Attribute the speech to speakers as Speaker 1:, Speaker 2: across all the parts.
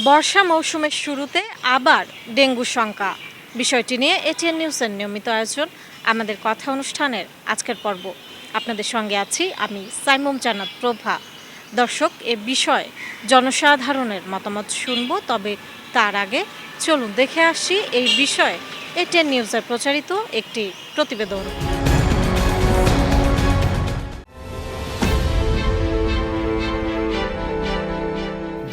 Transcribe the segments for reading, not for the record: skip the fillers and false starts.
Speaker 1: বর্ষা মৌসুমের শুরুতে আবার ডেঙ্গুর শঙ্কা, বিষয়টি নিয়ে এটিএন নিউজের নিয়মিত আয়োজন আমাদের কথা অনুষ্ঠানের আজকের পর্ব। আপনাদের সঙ্গে আছি আমি সাইমুম জান্নাত প্রভা। দর্শক, এ বিষয়ে জনসাধারণের মতামত শুনব, তবে তার আগে চলুন দেখে আসি এই বিষয়ে এটিএন নিউজের প্রচারিত একটি প্রতিবেদন।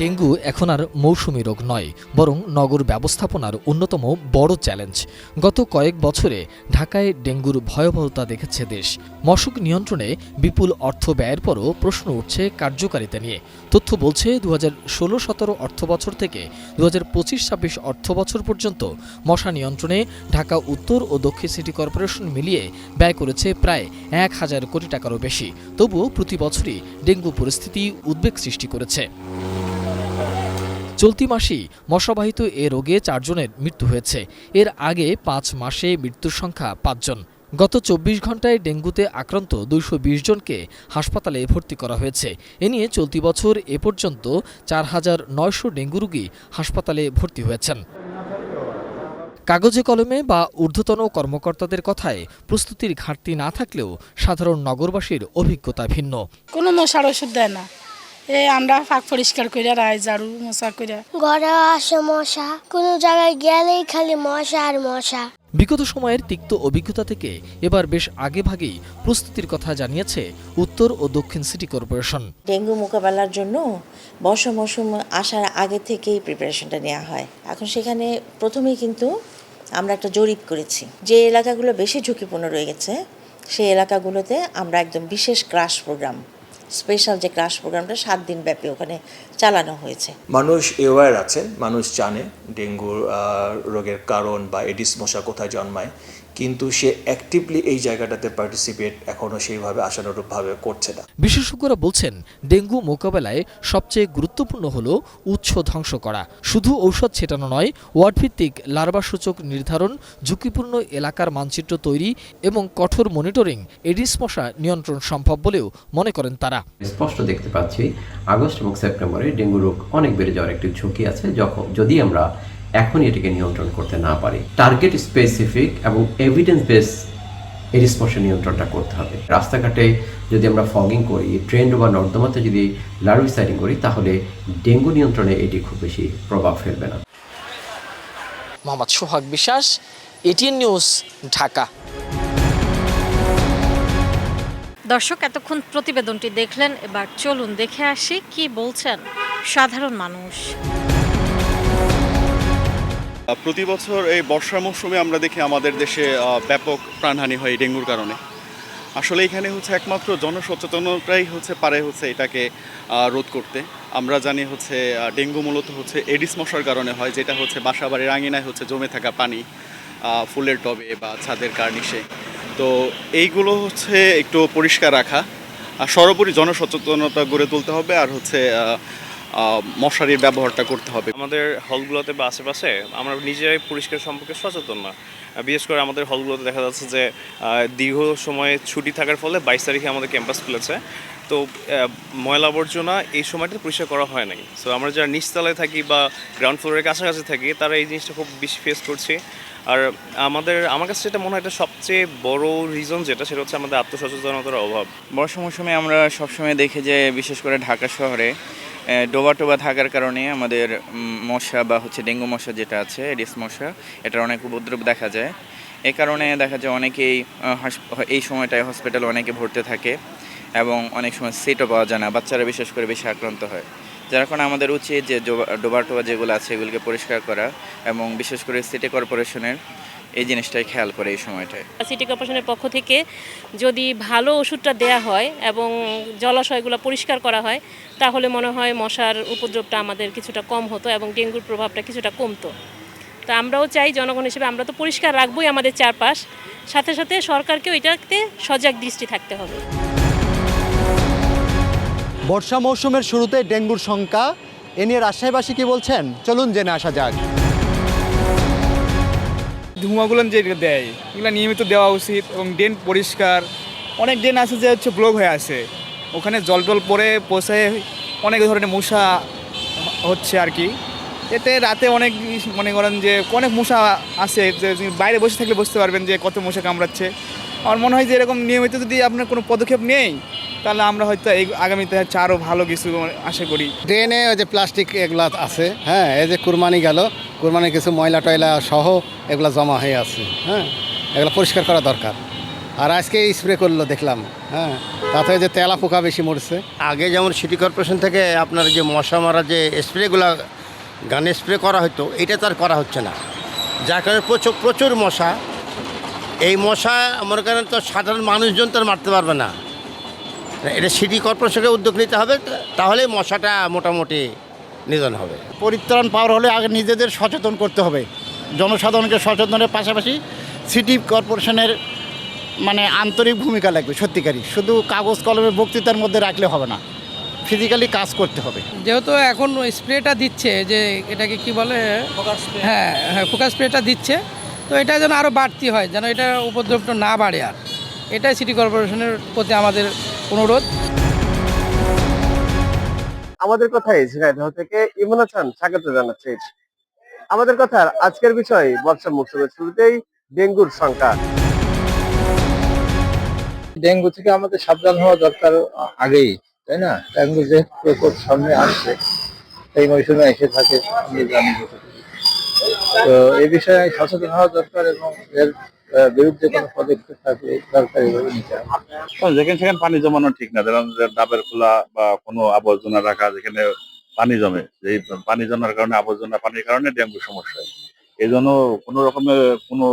Speaker 2: ডেঙ্গু এখন আর মৌসুমি রোগ নয়, বরং নগর ব্যবস্থাপনার অন্যতম বড় চ্যালেঞ্জ। গত কয়েক বছরে ঢাকায় ডেঙ্গুর ভয়াবহতা দেখেছে দেশ। মশক নিয়ন্ত্রণে বিপুল অর্থ ব্যয়ের পরও প্রশ্ন উঠছে কার্যকারিতা নিয়ে। তথ্য বলছে 2016-17 অর্থবছর থেকে 2025-26 অর্থবছর পর্যন্ত মশা নিয়ন্ত্রণে ঢাকা উত্তর ও দক্ষিণ সিটি কর্পোরেশন মিলিয়ে ব্যয় করেছে প্রায় 1000 কোটি টাকারও বেশি। তবুও প্রতি বছরই ডেঙ্গু পরিস্থিতি উদ্বেগ সৃষ্টি করেছে। চলতি মাসেই মশাবাহিত এ রোগে 4 জনের মৃত্যু হয়েছে। এর আগে 5 মাসে মৃত্যুর সংখ্যা 5 জন। গত 24 ঘন্টায় ডেঙ্গুতে আক্রান্ত 220 জনকে হাসপাতালে ভর্তি করা হয়েছে। এ নিয়ে চলতি বছর এ পর্যন্ত 4900 ডেঙ্গু রোগী হাসপাতালে ভর্তি হয়েছেন। কাগজে কলমে বা ঊর্ধ্বতন কর্মকর্তাদের কথায় প্রস্তুতির ঘাটতি না থাকলেও সাধারণ নগরবাসীর অভিজ্ঞতা ভিন্ন।
Speaker 3: কোনো মশার ওষুধ দেয় না, আমরা ফাঁক পরিষ্কার করে রাই ঝাড়ু মশা করে
Speaker 4: ঘরে আসে মশা, কোনো জায়গায় গেলেই খালি মশা আর মশা।
Speaker 2: বিগত সময়ের তিক্ত অভিজ্ঞতা থেকে এবার বেশ আগেভাগেই প্রস্তুতির কথা জানিয়েছে উত্তর ও দক্ষিণ সিটি কর্পোরেশন।
Speaker 5: ডেঙ্গু মোকাবেলার জন্য বর্ষা মৌসুম আসার আগে থেকেই প্রিপারেশনটা নেওয়া হয়। এখন সেখানে প্রথমেই কিন্তু আমরা একটা জরিপ করেছি, যে এলাকাগুলো বেশি ঝুঁকিপূর্ণ রয়ে গেছে সেই এলাকাগুলোতে আমরা একদম বিশেষ ক্রাশ প্রোগ্রাম, স্পেশাল যে ক্রাশ প্রোগ্রামটা 7 দিন ব্যাপী ওখানে চালানো হয়েছে।
Speaker 6: মানুষ অ্যাওয়্যার আছেন, মানুষ জানে ডেঙ্গুর রোগের কারণ বা এডিস মশা কোথায় জন্মায়, কিন্তু সে অ্যাক্টিভলি এই জায়গাটাতে পার্টিসিপেট এখনও সেইভাবে আশানুরূপভাবে করছে না।
Speaker 2: বিশেষজ্ঞরা বলছেন, ডেঙ্গু মোকাবেলায় সবচেয়ে গুরুত্বপূর্ণ হলো উৎস ধ্বংস করা। শুধু ঔষধ ছেটানো নয়, ওয়ার্ডভিত্তিক লার্ভা সূচক নির্ধারণ, ঝুঁকিপূর্ণ এলাকার মানচিত্র তৈরি এবং কঠোর মনিটরিং এডিস মশা নিয়ন্ত্রণ সম্ভব বলেও মনে করেন তারা।
Speaker 7: স্পষ্ট দেখতে পাচ্ছি আগস্ট এবং সেপ্টেম্বরে ডেঙ্গু রোগ অনেক বেড়ে যাওয়ার একটি ঝুঁকি আছে, যদি আমরা এখন এটিকে নিয়ন্ত্রণ করতে না পারি। টার্গেট স্পেসিফিক এবং এভিডেন্স বেস এডিস মশা নিয়ন্ত্রণটা করতে হবে। রাস্তাঘাটে যদি আমরা ফগিং করি, ট্রেন বা নর্দমাতে যদি লার্ভিসাইডিং করি, তাহলে ডেঙ্গু নিয়ন্ত্রণে এটি খুব বেশি প্রভাব ফেলবে না।
Speaker 2: মোহাম্মদ সোহাগ বিশ্বাস, এটিএন নিউজ, ঢাকা।
Speaker 1: দর্শক, এতক্ষণ প্রতিবেদনটি দেখলেন, এবার চলুন দেখে আসি কি বলছেন সাধারণ মানুষ।
Speaker 8: প্রতি বছর এই বর্ষা মৌসুমে আমরা দেখি আমাদের দেশে ব্যাপক প্রাণহানি হয় ডেঙ্গুর কারণে। আসলে এখানে একমাত্র জনসচেতনতাই পারে এটাকে রোধ করতে। আমরা জানি ডেঙ্গু মূলত এডিস মশার কারণে হয়, যেটা বাসা বাড়ির আঙিনায় জমে থাকা পানি, ফুলের টবে বা ছাদের কার্নিশে। তো এইগুলো একটু পরিষ্কার রাখা, আর সর্বোপরি জনসচেতনতা গড়ে তুলতে হবে, আর মশারির ব্যবহারটা করতে হবে।
Speaker 9: আমাদের হলগুলোতে বা আশেপাশে আমরা নিজেরাই পরিষ্কার সম্পর্কে সচেতন না। বিশেষ করে আমাদের হলগুলোতে দেখা যাচ্ছে যে দীর্ঘ সময়ে ছুটি থাকার ফলে 22 তারিখে আমাদের ক্যাম্পাস খুলেছে, তো ময়লা আবর্জনা এই সময়টা পরিষ্কার করা হয় নাই। সো আমরা যারা নিচতলায় থাকি বা গ্রাউন্ড ফ্লোরের কাছাকাছি থাকি, তারা এই জিনিসটা খুব বেশি ফেস করছি। আর আমার কাছে যেটা মনে হয় এটা সবচেয়ে বড় রিজন সেটা হচ্ছে আমাদের আত্মসচেতনতার অভাব।
Speaker 10: বর্ষা মৌসুমে আমরা সবসময় দেখি যে বিশেষ করে ঢাকা শহরে ডোবা থাকার কারণে আমাদের মশা বা ডেঙ্গু মশা যেটা আছে, এডিস মশা, এটার অনেক উপদ্রব দেখা যায়। এই কারণে দেখা যায় অনেকেই এই সময়টায় হসপিটালে অনেকে ভর্তি থাকে এবং অনেক সময় সিটও পাওয়া যায় না, বাচ্চারা বিশেষ করে বেশি আক্রান্ত হয়। যার কারণে আমাদের উচিত যে ডোবা যেগুলো আছে এগুলোকে পরিষ্কার করা এবং বিশেষ করে সিটি কর্পোরেশনের এই জিনিসটাই খেয়াল করে এই সময়টায়।
Speaker 11: সিটি কর্পোরেশনের পক্ষ থেকে যদি ভালো ওষুধটা দেয়া হয় এবং জলাশয়গুলো পরিষ্কার করা হয়, তাহলে মনে হয় মশার উপদ্রবটা আমাদের কিছুটা কম হতো এবং ডেঙ্গুর প্রভাবটা কিছুটা কমতো। তা আমরাও চাই, জনগণ হিসেবে আমরা তো পরিষ্কার রাখবোই আমাদের চারপাশ, সাথে সাথে সরকারকেও এটাতে সজাগ দৃষ্টি থাকতে হবে।
Speaker 12: বর্ষা মৌসুমের শুরুতে ডেঙ্গুর শঙ্কা, এ নিয়ে রাজশাহীবাসী কি বলছেন, চলুন জেনে আসা যাক।
Speaker 13: ধোঁয়াগুলো যে দেয় এগুলো নিয়মিত দেওয়া উচিত এবং ড্রেন পরিষ্কার। অনেক ড্রেন আছে যে ব্লক হয়ে আছে, ওখানে জল পরে পচে অনেক ধরনের মশা হচ্ছে আর কি। এতে রাতে অনেক মনে করেন যে অনেক মশা আছে, যে বাইরে বসে থাকলে বুঝতে পারবেন যে কত মশা কামড়াচ্ছে। আমার মনে হয় যে এরকম নিয়মিত যদি আপনার কোনো পদক্ষেপ নেই, তাহলে আমরা হয়তো এই আগামীতে হচ্ছে আরও ভালো কিছু আশা করি।
Speaker 14: ড্রেনে ওই যে প্লাস্টিক এগুলা আছে, হ্যাঁ, এই যে কুরবানি গেল, কুরবানির কিছু ময়লা টয়লা সহ এগুলা জমা হয়ে আছে, হ্যাঁ, এগুলো পরিষ্কার করা দরকার। আর আজকে স্প্রে করলো দেখলাম, হ্যাঁ, তাতে যে তেলা পোকা বেশি মরছে।
Speaker 15: আগে যেমন সিটি কর্পোরেশন থেকে আপনার যে মশা মারা যে স্প্রেগুলো গানে স্প্রে করা হতো, এটা তো আর করা হচ্ছে না, যার কারণে প্রচুর মশা। এই মশা মনে করেন তো সাধারণ মানুষজন তো আর মারতে পারবে না, এটা সিটি কর্পোরেশনকে উদ্যোগ নিতে হবে, তাহলে মশাটা মোটামুটি নিধন হবে।
Speaker 14: পরিত্রাণ পাওয়ার হলে আগে নিজেদের সচেতন করতে হবে, জনসাধারণকে সচেতনের পাশাপাশি সিটি কর্পোরেশনের মানে আন্তরিক ভূমিকা লাগবে সত্যিকারই। শুধু কাগজ কলমের বক্তৃতার মধ্যে রাখলে হবে না, ফিজিক্যালি কাজ করতে হবে।
Speaker 3: যেহেতু এখন স্প্রেটা দিচ্ছে, যে এটাকে কি বলে, হ্যাঁ হ্যাঁ ফোকাস স্প্রেটা দিচ্ছে, তো এটা যেন আরও বাড়তি হয়, যেন এটা উপদ্রবটা না বাড়ে। আর এটাই সিটি কর্পোরেশনের প্রতি আমাদের অনুরোধ।
Speaker 15: আমাদের কথাই ঝিনাইদহ থেকে ইমন হাসান স্বাগত জানাচ্ছি। আমাদের কথার আজকের বিষয় বর্ষা মৌসুমের শুরুতেই ডেঙ্গুর সংখ্যা।
Speaker 14: ডেঙ্গু থেকে আমাদের সাবধান হওয়া দরকার আগেই, তাই না? ডেঙ্গু যে প্রকোপ সামনে আসছে, এই মৌসুমে এসে থাকে, আমরা জানি। তো এই বিষয়ে সচেতন হওয়া দরকার এবং এর বিরুদ্ধে কোনো পদক্ষেপ থাকলে সরকারিভাবে নিতে হবে।
Speaker 15: যেখানে সেখানে পানি জমানো ঠিক না, যেমন ডাবের খোলা বা কোনো আবর্জনা রাখা, যেখানে পানি জমে, এই পানি জমার কারণে আবর্জনা পানির কারণে ডেঙ্গু সমস্যা হয়। এই জন্য কোনো রকমের কোনো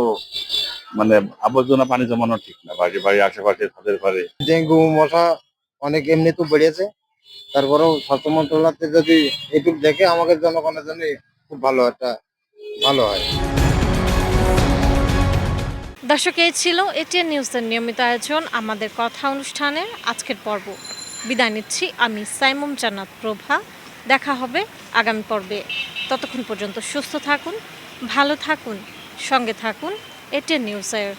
Speaker 15: মানে আবর্জনা পানি জমানো ঠিক না, বাড়ির আশেপাশে ছাদের পারে।
Speaker 14: ডেঙ্গু মশা অনেক এমনি তো বেড়েছে, তারপরেও স্বাস্থ্য মন্ত্রণালয়তে যদি এটুকু দেখে আমাদের জনগণের জন্য খুব ভালো হয়।
Speaker 1: দর্শক, এই ছিল এটিএন নিউজের নিয়মিত আয়োজন আমাদের কথা অনুষ্ঠানের আজকের পর্ব। বিদায় নিচ্ছি আমি সাইমুম জান্নাত প্রভা। দেখা হবে আগামী পর্বে। ততক্ষণ পর্যন্ত সুস্থ থাকুন, ভালো থাকুন, সঙ্গে থাকুন এটিএন নিউজের।